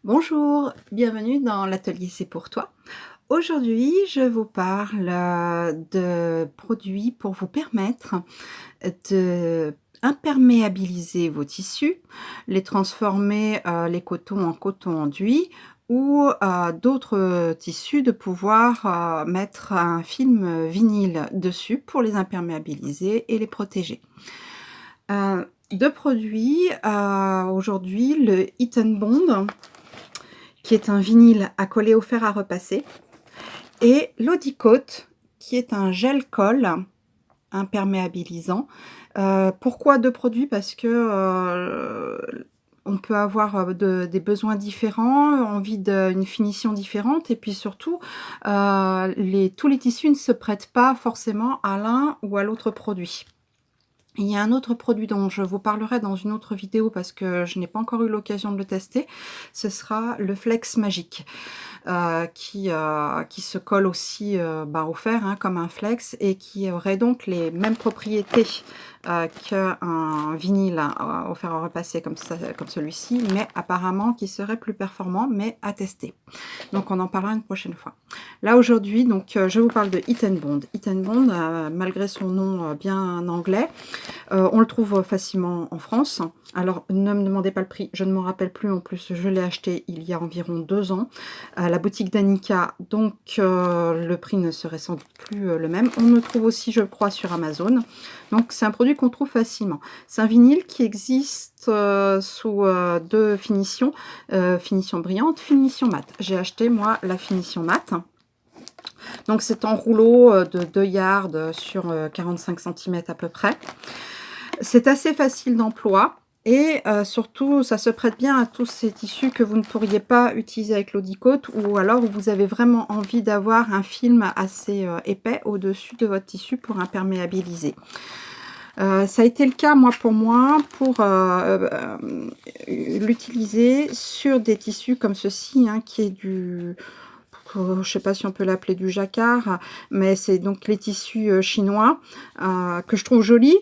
Bonjour, bienvenue dans l'atelier C'est pour toi. Aujourd'hui, je vous parle de produits pour vous permettre de imperméabiliser vos tissus, les transformer, les cotons en coton enduit ou d'autres tissus, de pouvoir mettre un film vinyle dessus pour les imperméabiliser et les protéger. 2 produits, aujourd'hui, le Heat& Bond qui est un vinyle à coller au fer à repasser, et l'Eau-Di-Cote, qui est un gel-colle imperméabilisant. Pourquoi 2 produits? Parce que, on peut avoir, des besoins différents, envie d'une finition différente, et puis surtout, tous les tissus ne se prêtent pas forcément à l'un ou à l'autre produit. Il y a un autre produit dont je vous parlerai dans une autre vidéo parce que je n'ai pas encore eu l'occasion de le tester. Ce sera le Flex Magique, qui se colle aussi, au fer, hein, comme un flex, et qui aurait donc les mêmes propriétés qu'un vinyle au fer à repasser comme celui-ci, mais apparemment qui serait plus performant, mais à tester. Donc on en parlera une prochaine fois. Là aujourd'hui, donc je vous parle de Heat& Bond. Heat& Bond, malgré son nom bien anglais, on le trouve facilement en France. Alors ne me demandez pas le prix, je ne m'en rappelle plus. En plus, je l'ai acheté il y a environ 2 ans à la boutique d'Annika, donc le prix ne serait sans doute plus le même. On le trouve aussi, je crois, sur Amazon. Donc c'est un produit qu'on trouve facilement. C'est un vinyle qui existe sous 2 finitions, finition brillante, finition mate. J'ai acheté moi la finition mate. Donc c'est en rouleau de 2 yards sur 45 cm à peu près. C'est assez facile d'emploi et surtout ça se prête bien à tous ces tissus que vous ne pourriez pas utiliser avec l'Eau-Di-Cote, ou alors où vous avez vraiment envie d'avoir un film assez épais au-dessus de votre tissu pour imperméabiliser. Ça a été le cas pour l'utiliser sur des tissus comme ceci, hein, qui est du... je ne sais pas si on peut l'appeler du jacquard, mais c'est donc les tissus chinois que je trouve jolis,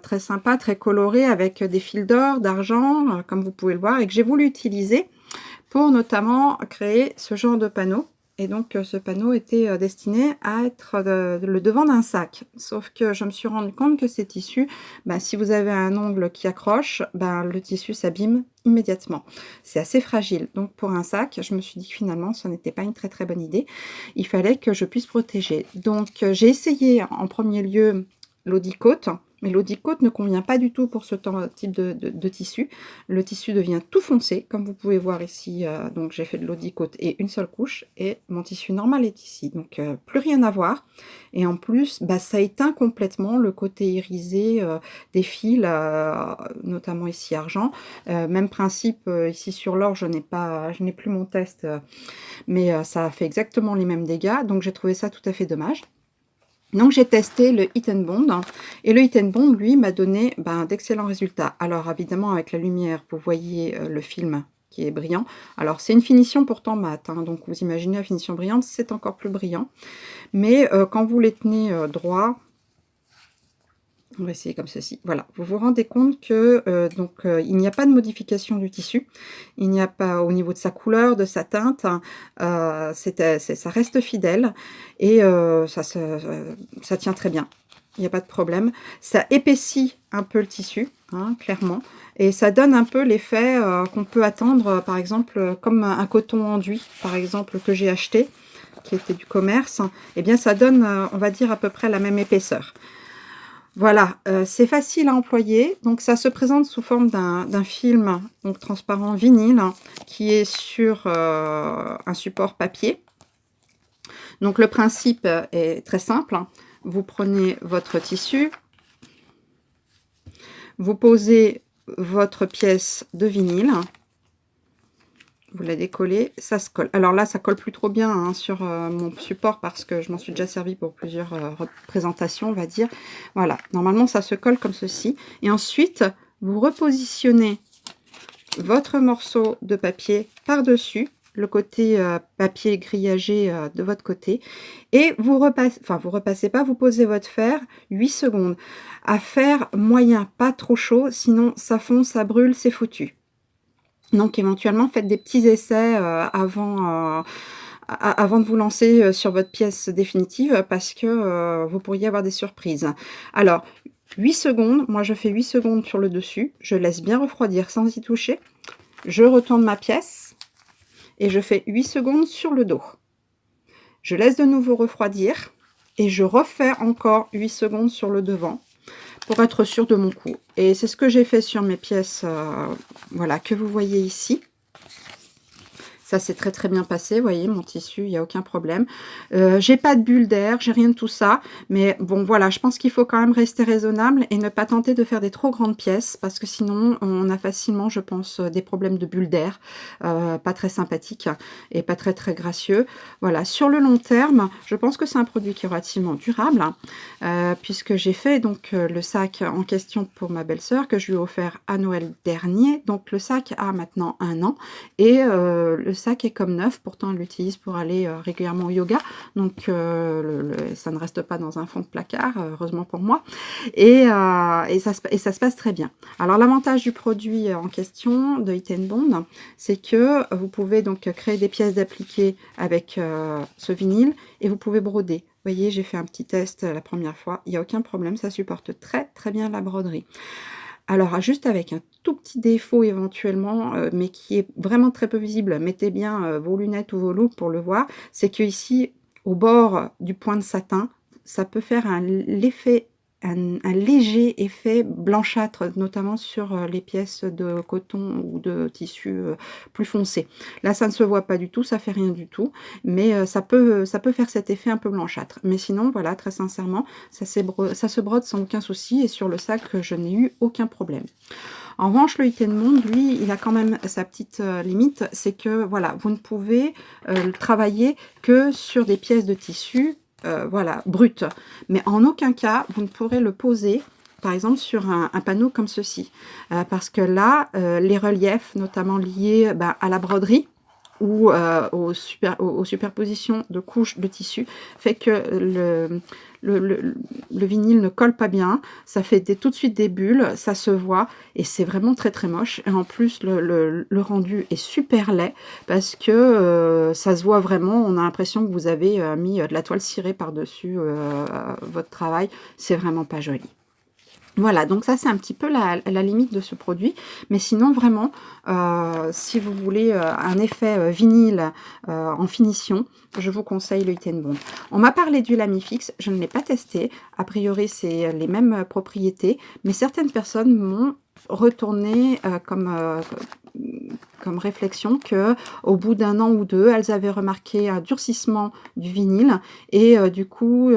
très sympa, très coloré, avec des fils d'or, d'argent, comme vous pouvez le voir, et que j'ai voulu utiliser pour notamment créer ce genre de panneau. Et donc ce panneau était destiné à être le devant d'un sac. Sauf que je me suis rendu compte que ces tissus, si vous avez un ongle qui accroche, le tissu s'abîme immédiatement. C'est assez fragile. Donc pour un sac, je me suis dit que finalement ce n'était pas une très très bonne idée. Il fallait que je puisse protéger. Donc j'ai essayé en premier lieu l'Eau-Di-Cote. Mais l'Eau-Di-Cote ne convient pas du tout pour ce type de tissu. Le tissu devient tout foncé, comme vous pouvez voir ici. Donc j'ai fait de l'Eau-Di-Cote et une seule couche, et mon tissu normal est ici. Donc plus rien à voir. Et en plus, ça éteint complètement le côté irisé des fils, notamment ici argent. Même principe ici sur l'or, je n'ai plus mon test, mais ça a fait exactement les mêmes dégâts. Donc j'ai trouvé ça tout à fait dommage. Donc j'ai testé le Heat& Bond, et le Heat& Bond, lui, m'a donné d'excellents résultats. Alors évidemment, avec la lumière, vous voyez le film qui est brillant. Alors c'est une finition pourtant mate, hein, donc vous imaginez la finition brillante, c'est encore plus brillant. Mais quand vous les tenez droit, on va essayer comme ceci. Voilà, vous vous rendez compte que il n'y a pas de modification du tissu. Il n'y a pas au niveau de sa couleur, de sa teinte. Ça reste fidèle, et ça tient très bien. Il n'y a pas de problème. Ça épaissit un peu le tissu, hein, clairement. Et ça donne un peu l'effet qu'on peut attendre, par exemple, comme un coton enduit, par exemple, que j'ai acheté, qui était du commerce. Eh bien, ça donne, on va dire, à peu près la même épaisseur. Voilà, c'est facile à employer. Donc ça se présente sous forme d'un film donc transparent vinyle, qui est sur un support papier. Donc le principe est très simple. Vous prenez votre tissu, vous posez votre pièce de vinyle, vous la décollez, ça se colle. Alors là, ça colle plus trop bien, hein, sur mon support, parce que je m'en suis déjà servi pour plusieurs représentations, on va dire. Voilà, normalement ça se colle comme ceci. Et ensuite, vous repositionnez votre morceau de papier par-dessus, le côté papier grillagé de votre côté, et vous repassez pas, vous posez votre fer 8 secondes. À fer moyen, pas trop chaud, sinon ça fond, ça brûle, c'est foutu. Donc éventuellement, faites des petits essais, avant de vous lancer, sur votre pièce définitive parce que, vous pourriez avoir des surprises. Alors 8 secondes, moi je fais 8 secondes sur le dessus, je laisse bien refroidir sans y toucher. Je retourne ma pièce et je fais 8 secondes sur le dos. Je laisse de nouveau refroidir et je refais encore 8 secondes sur le devant pour être sûre de mon coup. Et c'est ce que j'ai fait sur mes pièces, voilà, que vous voyez ici. Ça s'est très, très bien passé, vous voyez mon tissu, il y a aucun problème. J'ai pas de bulles d'air, j'ai rien de tout ça, mais bon voilà, je pense qu'il faut quand même rester raisonnable et ne pas tenter de faire des trop grandes pièces parce que sinon on a facilement, je pense, des problèmes de bulles d'air, pas très sympathiques et pas très, très gracieux. Voilà, sur le long terme, je pense que c'est un produit qui est relativement durable, puisque j'ai fait donc le sac en question pour ma belle-sœur que je lui ai offert à Noël dernier. Donc le sac a maintenant 1 an et le sac est comme neuf, pourtant elle l'utilise pour aller régulièrement au yoga, donc ça ne reste pas dans un fond de placard, heureusement pour moi, et ça se passe très bien. Alors l'avantage du produit en question de Eat Bond, c'est que vous pouvez donc créer des pièces d'appliqué avec ce vinyle et vous pouvez broder. Vous voyez, j'ai fait un petit test la première fois, il n'y a aucun problème, ça supporte très très bien la broderie. Alors, juste avec un tout petit défaut éventuellement, mais qui est vraiment très peu visible, mettez bien, vos lunettes ou vos loupes pour le voir, c'est qu'ici, au bord du point de satin, ça peut faire un léger effet blanchâtre, notamment sur, les pièces de coton ou de tissu, plus foncé. Là, ça ne se voit pas du tout, ça fait rien du tout, mais, ça peut faire cet effet un peu blanchâtre. Mais sinon, voilà, très sincèrement, ça se brode sans aucun souci et sur le sac, je n'ai eu aucun problème. En revanche, le Eat Bond, lui, il a quand même sa petite limite, c'est que voilà, vous ne pouvez le travailler que sur des pièces de tissu, voilà, brutes. Mais en aucun cas, vous ne pourrez le poser, par exemple, sur un panneau comme ceci. Parce que là, les reliefs, notamment liés à la broderie, ou aux superpositions de couches de tissu, fait que le vinyle ne colle pas bien, ça fait tout de suite des bulles, ça se voit, et c'est vraiment très très moche. Et en plus, le rendu est super laid, parce que ça se voit vraiment, on a l'impression que vous avez mis de la toile cirée par-dessus votre travail, c'est vraiment pas joli. Voilà, donc ça c'est un petit peu la limite de ce produit, mais sinon vraiment, si vous voulez un effet vinyle en finition, je vous conseille le Eat Bond. On m'a parlé du Lamifix, je ne l'ai pas testé, a priori c'est les mêmes propriétés, mais certaines personnes m'ont retourné comme réflexion que au bout d'1 an ou 2, elles avaient remarqué un durcissement du vinyle et du coup,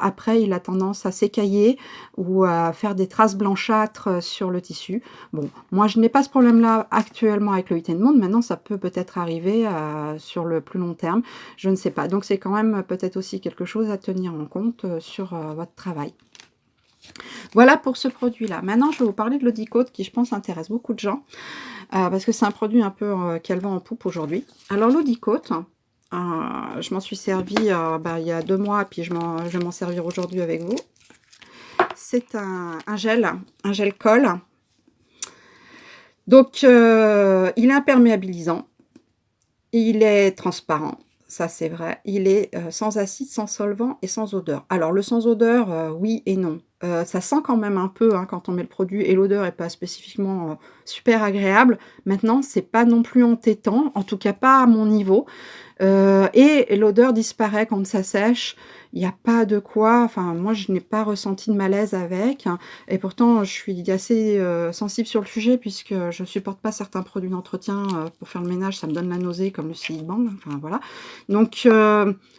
après il a tendance à s'écailler ou à faire des traces blanchâtres sur le tissu. Bon, moi je n'ai pas ce problème-là actuellement avec le Eat Bond, maintenant ça peut peut-être arriver sur le plus long terme, je ne sais pas. Donc c'est quand même peut-être aussi quelque chose à tenir en compte sur votre travail. Voilà pour ce produit-là. Maintenant, je vais vous parler de l'Eau-de-Côte qui, je pense, intéresse beaucoup de gens parce que c'est un produit un peu qu'elle vend en poupe aujourd'hui. Alors, l'Eau-de-Côte, je m'en suis servie il y a 2 mois, puis je vais m'en servir aujourd'hui avec vous. C'est un gel colle. Donc, il est imperméabilisant. Il est transparent. Ça, c'est vrai. Il est sans acide, sans solvant et sans odeur. Alors, le sans odeur, oui et non. Ça sent quand même un peu quand on met le produit et l'odeur n'est pas spécifiquement super agréable. Maintenant, c'est pas non plus entêtant, en tout cas pas à mon niveau. Et l'odeur disparaît quand ça sèche. Il n'y a pas de quoi, enfin moi je n'ai pas ressenti de malaise avec, et pourtant je suis assez sensible sur le sujet puisque je supporte pas certains produits d'entretien pour faire le ménage, ça me donne la nausée comme le Silibang, enfin voilà. Donc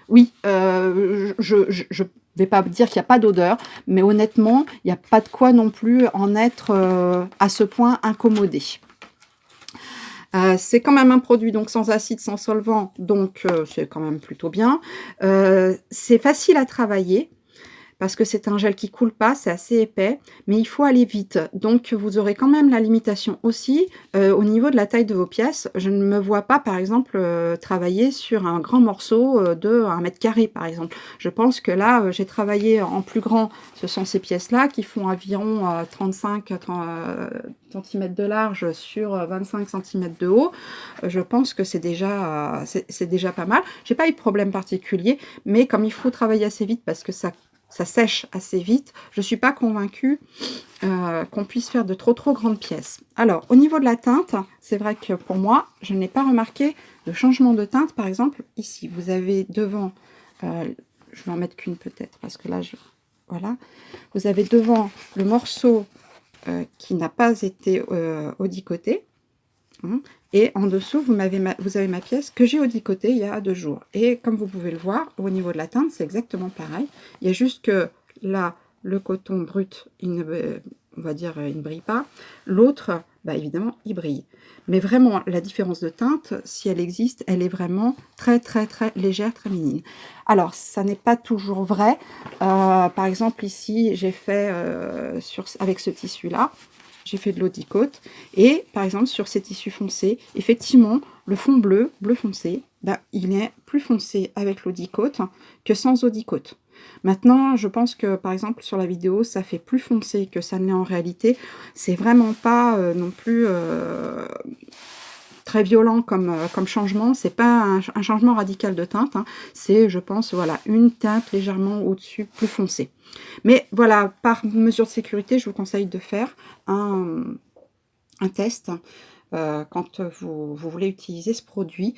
oui, je vais pas dire qu'il n'y a pas d'odeur, mais honnêtement, il n'y a pas de quoi non plus en être à ce point incommodé. C'est quand même un produit donc sans acide, sans solvant, donc c'est quand même plutôt bien. C'est facile à travailler parce que c'est un gel qui coule pas, c'est assez épais, mais il faut aller vite. Donc vous aurez quand même la limitation aussi, au niveau de la taille de vos pièces. Je ne me vois pas, par exemple, travailler sur un grand morceau, de 1 m², par exemple. Je pense que là, j'ai travaillé en plus grand. Ce sont ces pièces-là qui font environ, 35 centimètres de large sur, 25 centimètres de haut. Je pense que c'est déjà pas mal. J'ai pas eu de problème particulier, mais comme il faut travailler assez vite parce que ça sèche assez vite, je suis pas convaincue, qu'on puisse faire de trop grandes pièces. Alors, au niveau de la teinte, c'est vrai que pour moi, je n'ai pas remarqué de changement de teinte. Par exemple, ici, vous avez devant, je vais en mettre qu'une peut-être, parce que là, voilà. Vous avez devant le morceau qui n'a pas été audicotée. Hein, et en dessous, vous avez ma pièce que j'ai audicotée il y a 2 jours. Et comme vous pouvez le voir, au niveau de la teinte, c'est exactement pareil. Il y a juste que là, le coton brut, on va dire, il ne brille pas. L'autre, bah, évidemment, il brille. Mais vraiment, la différence de teinte, si elle existe, elle est vraiment très légère, très minime. Alors, ça n'est pas toujours vrai. Par exemple, ici, j'ai fait avec ce tissu-là, j'ai fait de l'eau d'Icote, et par exemple sur ces tissus foncés, effectivement, le fond bleu foncé, bah, il est plus foncé avec l'eau d'Icote que sans eau d'Icote. Maintenant, je pense que par exemple sur la vidéo, ça fait plus foncé que ça ne l'est en réalité. C'est vraiment pas non plus très violent comme changement. C'est pas un changement radical de teinte, hein. C'est, je pense, voilà, une teinte légèrement au-dessus, plus foncée. Mais voilà, par mesure de sécurité, je vous conseille de faire un test quand vous voulez utiliser ce produit,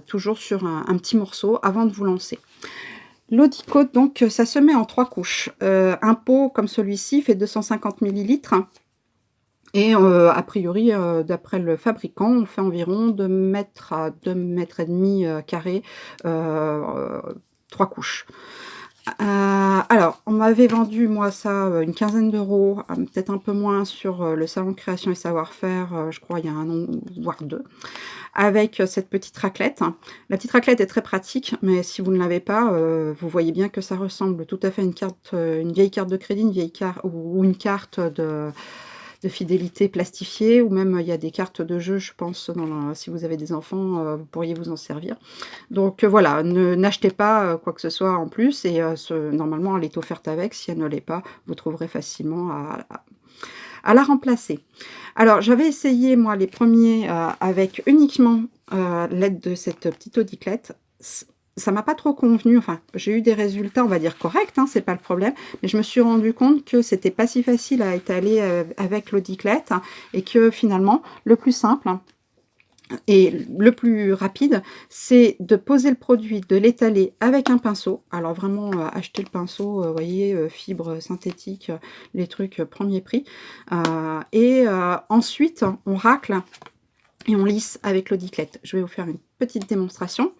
toujours sur un petit morceau avant de vous lancer. L'eau d'Icote, donc, ça se met en 3 couches. Un pot comme celui-ci fait 250 millilitres. Et a priori, d'après le fabricant, on fait environ 2 mètres à 2,5 mètres carrés, 3 couches. Alors, on m'avait vendu, moi, ça, une quinzaine d'euros, peut-être un peu moins sur le salon Création et Savoir-faire, je crois il y a 1 an, voire 2, avec cette petite raclette. La petite raclette est très pratique, mais si vous ne l'avez pas, vous voyez bien que ça ressemble tout à fait à une carte, une vieille carte de crédit, une vieille carte ou une carte de fidélité plastifiée, ou même il y a des cartes de jeu, je pense, si vous avez des enfants, vous pourriez vous en servir. Donc voilà, n'achetez pas quoi que ce soit en plus, et normalement elle est offerte avec. Si elle ne l'est pas, vous trouverez facilement à la remplacer. Alors j'avais essayé moi les premiers avec uniquement l'aide de cette petite audiclette. Ça m'a pas trop convenu, enfin j'ai eu des résultats on va dire corrects, hein, c'est pas le problème, mais je me suis rendu compte que c'était pas si facile à étaler avec l'audiclette, et que finalement le plus simple et le plus rapide, c'est de poser le produit, de l'étaler avec un pinceau. Alors vraiment, acheter le pinceau, vous voyez, fibre synthétique, les trucs 1er prix. Et ensuite, on racle et on lisse avec l'audiclette. Je vais vous faire une petite démonstration.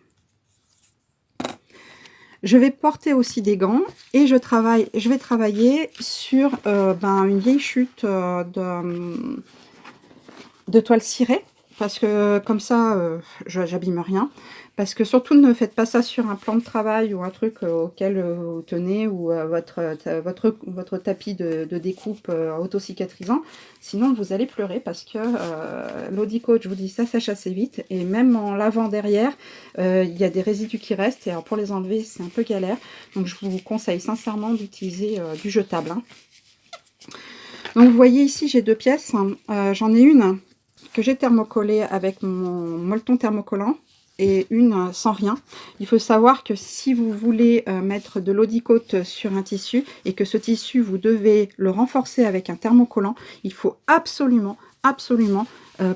Je vais porter aussi des gants, et je vais travailler sur une vieille chute de toile cirée. Parce que comme ça, j'abîme rien. Parce que surtout, ne faites pas ça sur un plan de travail ou un truc auquel vous tenez, ou votre tapis de découpe auto-cicatrisant. Sinon, vous allez pleurer, parce que l'eau d'Icote, je vous dis, ça sèche assez vite. Et même en lavant derrière, il y a des résidus qui restent. Et alors pour les enlever, c'est un peu galère. Donc je vous conseille sincèrement d'utiliser du jetable, hein. Donc vous voyez ici, j'ai 2 pièces. J'en ai une que j'ai thermocollée avec mon molleton thermocollant, et une sans rien. Il faut savoir que si vous voulez mettre de l'eau d'Icote sur un tissu, et que ce tissu, vous devez le renforcer avec un thermocollant, il faut absolument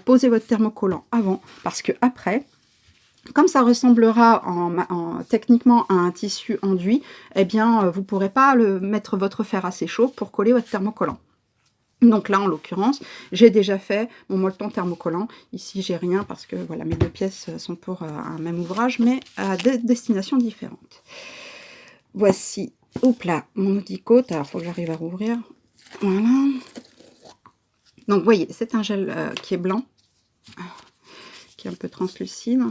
poser votre thermocollant avant, parce que après, comme ça ressemblera techniquement à un tissu enduit, eh bien, vous ne pourrez pas mettre votre fer assez chaud pour coller votre thermocollant. Donc là, en l'occurrence, j'ai déjà fait mon molleton thermocollant. Ici, j'ai rien, parce que voilà, mes 2 pièces sont pour un même ouvrage, mais à des destinations différentes. Voici, hop là, mon Eau-d'Icote. Alors, il faut que j'arrive à rouvrir. Voilà. Donc, vous voyez, c'est un gel qui est blanc, qui est un peu translucide.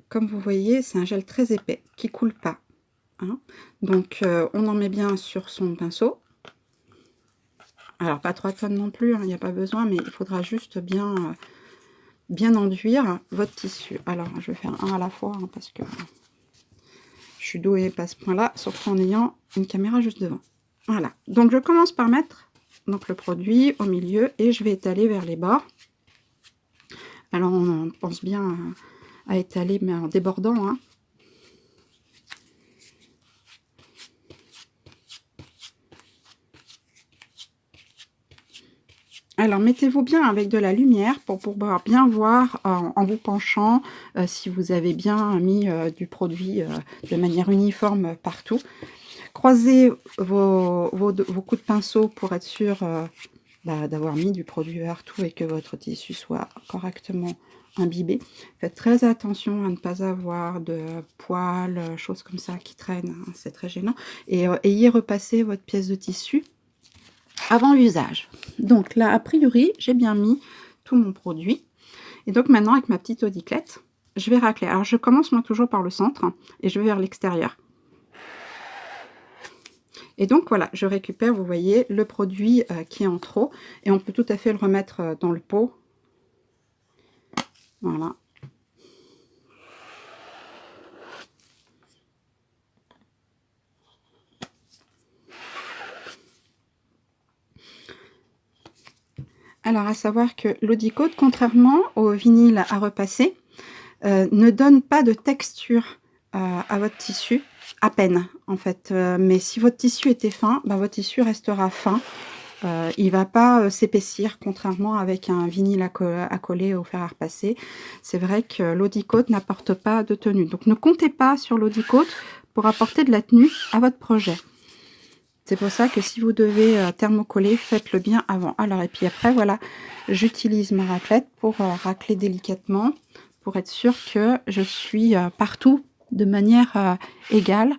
Comme vous voyez, c'est un gel très épais, qui ne coule pas. hein. Donc, on en met bien sur son pinceau. Alors, pas 3 tonnes non plus, hein, il n'y a pas besoin, mais il faudra juste bien enduire votre tissu. Alors, je vais faire un à la fois, hein, parce que je suis douée pas à ce point-là, surtout en ayant une caméra juste devant. Voilà. Donc, je commence par mettre donc, le produit au milieu et je vais étaler vers les bords. Alors, on pense bien à étaler, mais en débordant, hein. Alors, mettez-vous bien avec de la lumière pour pouvoir bien voir en vous penchant si vous avez bien mis du produit de manière uniforme partout. Croisez vos coups de pinceau pour être sûr d'avoir mis du produit partout et que votre tissu soit correctement imbibé. Faites très attention à ne pas avoir de poils, choses comme ça qui traînent, hein, c'est très gênant. Et ayez repassé votre pièce de tissu avant l'usage. Donc là, a priori, j'ai bien mis tout mon produit. Et donc maintenant, avec ma petite audiclette, je vais racler. Alors je commence moi toujours par le centre et je vais vers l'extérieur. Et donc voilà, je récupère, vous voyez, le produit qui est en trop. Et on peut tout à fait le remettre dans le pot. Voilà. Alors, à savoir que l'eau-de-côte, contrairement au vinyle à repasser, ne donne pas de texture à votre tissu, à peine en fait. Mais si votre tissu était fin, ben, votre tissu restera fin. Il ne va pas s'épaissir, contrairement avec un vinyle à coller au fer à repasser. C'est vrai que l'eau-de-côte n'apporte pas de tenue. Donc, ne comptez pas sur l'eau-de-côte pour apporter de la tenue à votre projet. C'est pour ça que si vous devez thermocoller, faites-le bien avant. Alors, et puis après, voilà, j'utilise ma raclette pour racler délicatement, pour être sûr que je suis partout de manière égale.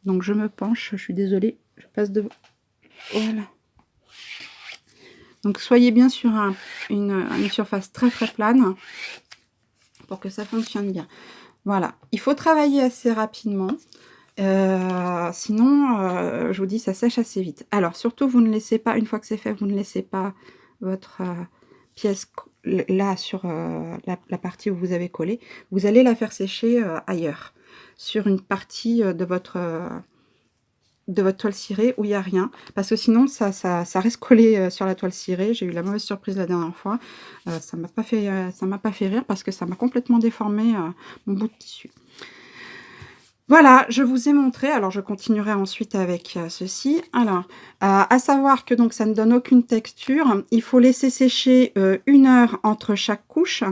Donc, je me penche, je suis désolée, je passe devant. Voilà. Donc, soyez bien sur une surface très très plane pour que ça fonctionne bien. Voilà, il faut travailler assez rapidement. Sinon, je vous dis, ça sèche assez vite. Alors, surtout, vous ne laissez pas, une fois que c'est fait, vous ne laissez pas votre pièce là sur la partie où vous avez collé. Vous allez la faire sécher ailleurs, sur une partie de votre toile cirée où il n'y a rien. Parce que sinon, ça reste collé sur la toile cirée. J'ai eu la mauvaise surprise la dernière fois. Ça m'a pas fait rire parce que ça m'a complètement déformé mon bout de tissu. Voilà, je vous ai montré, alors je continuerai ensuite avec ceci. Alors, à savoir que donc ça ne donne aucune texture, il faut laisser sécher 1 heure entre chaque couche.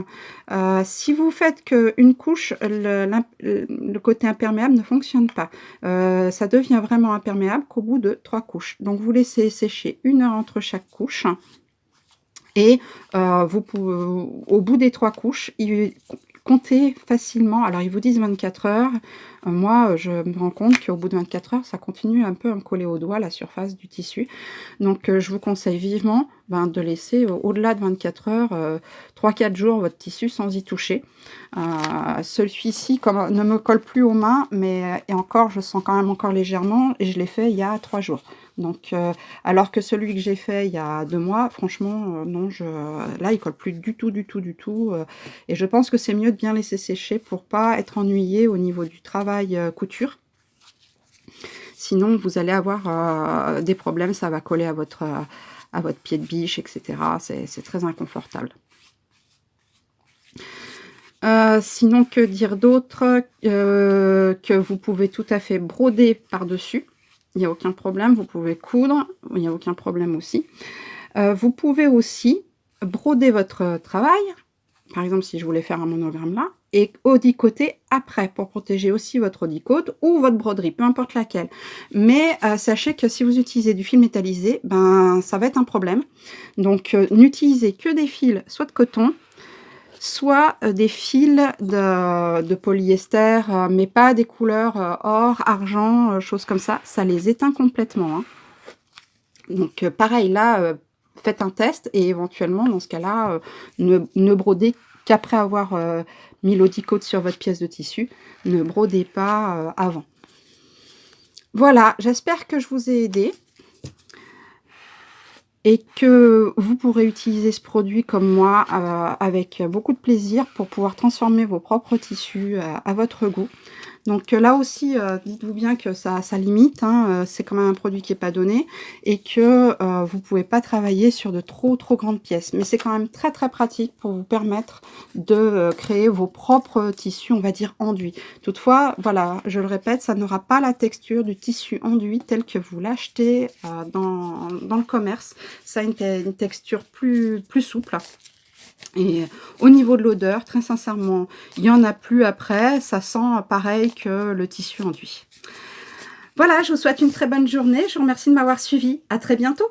Si vous faites qu'une couche, le côté imperméable ne fonctionne pas. Ça devient vraiment imperméable qu'au bout de 3 couches. Donc vous laissez sécher 1 heure entre chaque couche. Et vous pouvez, au bout des 3 couches, comptez facilement. Alors, ils vous disent 24 heures. Moi, je me rends compte qu'au bout de 24 heures, ça continue un peu à me coller au doigt, la surface du tissu. Donc, je vous conseille vivement de laisser au-delà de 24 heures, 3-4 jours, votre tissu sans y toucher. Celui-ci ne me colle plus aux mains, mais et encore, je sens quand même encore légèrement, et je l'ai fait il y a 3 jours. Donc, alors que celui que j'ai fait il y a 2 mois, franchement, non, là, il colle plus du tout. Et je pense que c'est mieux de bien laisser sécher pour pas être ennuyé au niveau du travail couture. Sinon, vous allez avoir des problèmes, ça va coller à votre pied de biche, etc. C'est très inconfortable. Sinon, que dire d'autre? Que vous pouvez tout à fait broder par-dessus. Il n'y a aucun problème. Vous pouvez coudre. Il n'y a aucun problème aussi. Vous pouvez aussi broder votre travail. Par exemple, si je voulais faire un monogramme là. Et audicoter après pour protéger aussi votre audicote ou votre broderie, peu importe laquelle. Mais sachez que si vous utilisez du fil métallisé, ça va être un problème. Donc, n'utilisez que des fils soit de coton, soit des fils de polyester, mais pas des couleurs or, argent, choses comme ça. Ça les éteint complètement. Hein. Donc, pareil, là, faites un test et éventuellement, dans ce cas-là, ne brodez qu'après avoir mis l'audicote sur votre pièce de tissu. Ne brodez pas avant. Voilà, j'espère que je vous ai aidé et que vous pourrez utiliser ce produit comme moi, avec beaucoup de plaisir pour pouvoir transformer vos propres tissus, à votre goût. Donc là aussi, dites-vous bien que ça limite, hein, c'est quand même un produit qui est pas donné et que, vous pouvez pas travailler sur de trop grandes pièces. Mais c'est quand même très, très pratique pour vous permettre de, créer vos propres tissus, on va dire enduits. Toutefois, voilà, je le répète, ça n'aura pas la texture du tissu enduit tel que vous l'achetez, dans le commerce. Ça a une texture plus souple. Et au niveau de l'odeur, très sincèrement, il y en a plus après, ça sent pareil que le tissu enduit. Voilà, je vous souhaite une très bonne journée, je vous remercie de m'avoir suivie. À très bientôt.